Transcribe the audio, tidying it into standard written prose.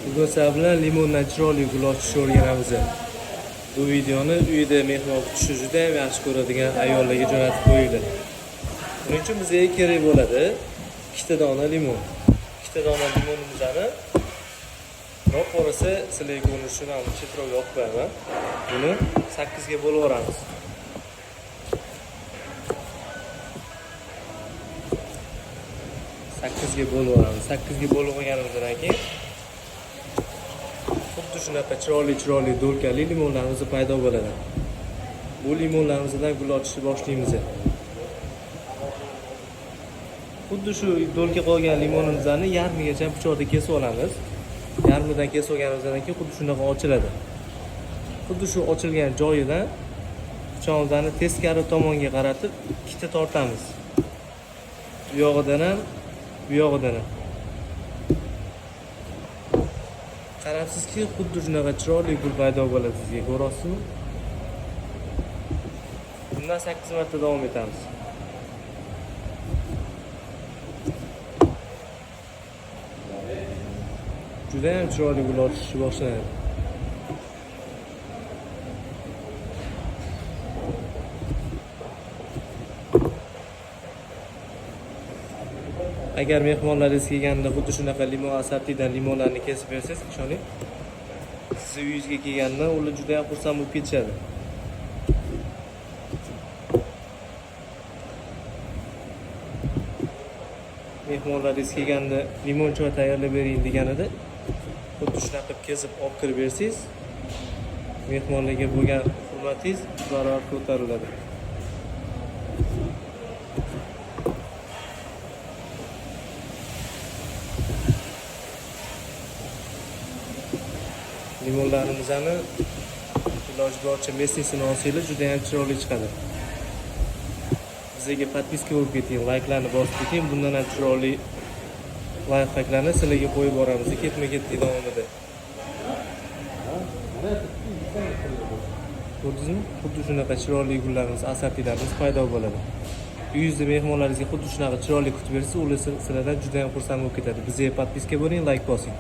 Bugun sizlar bilan limondan chiroyli gul ochishni o'rganamiz. Bu videoni uyda mehmon kutishi juda ham yaxshi ko'radigan ayollarga jo'natib qo'yinglar. Buning uchun bizga kerak bo'ladi 2 dona limon. 2 dona limonimizni biroq orasi sizlarga ko'rinishini chetroqga olib qo'yaman. Buni 8 ga bo'lib olamiz. Sakkizga bo'lib olamiz. 8 ga bo'lib olganimizdan keyin xuddi shunaqa chiroyli do'lkali limonlarimiz paydo bo'ladi. Bu limonlarimizdan gul ochishni boshlaymiz. Xuddi shu do'lka qolgan limonimizni yarmigacha pichoqda kesib olamiz. Yarmidan kesib olganimizdan keyin xuddi shunaqa ochiladi. Xuddi shu ochilgan joyidan pichoqimizni teskari tomonga qaratib ikkita tortamiz. Bu yog'idan ham, bu yog'idan ham. Qarabsizki, xuddi shunaqa chiroyli gul paydo bo'ladi sizga, ko'rasizmi? Bundan 8 marta davom etamiz. Juda ham chiroyli gul ochishni boshlanadi. Agar mehmonlaringiz kelganida xuddi shunaqa limon asartidan limonlarni kesib bersangiz, ishoning, siz uyingizga kelganda ular juda ham xursand bo'lib ketishadi. Mehmonlaringiz kelganda limon choy tayyorlab bering deganida xuddi shunaqa qilib kesib olib kirib bersangiz, mehmonlarga bo'lgan hurmatingiz barobar ko'tariladi. Limonlarimizni iloji boricha mesnisini olsanglar juda ham chiroyli chiqadi. Bizga podpiska bo'lib keting, layklarni bosib keting. Bundan ham chiroyli layfhaklarni sizlarga qo'yib boramiz ketma-ketlik davomida. Ko'rdingizmi? Xuddi shunaqa chiroyli gullarimiz, asartilarimiz paydo bo'ladi. Uyingizda mehmonlaringizga xuddi shunaqa chiroyli kutib bersangiz, ular sizlardan juda ham xursand bo'lib ketadi. Bizga podpiska bo'ling, layk bosing.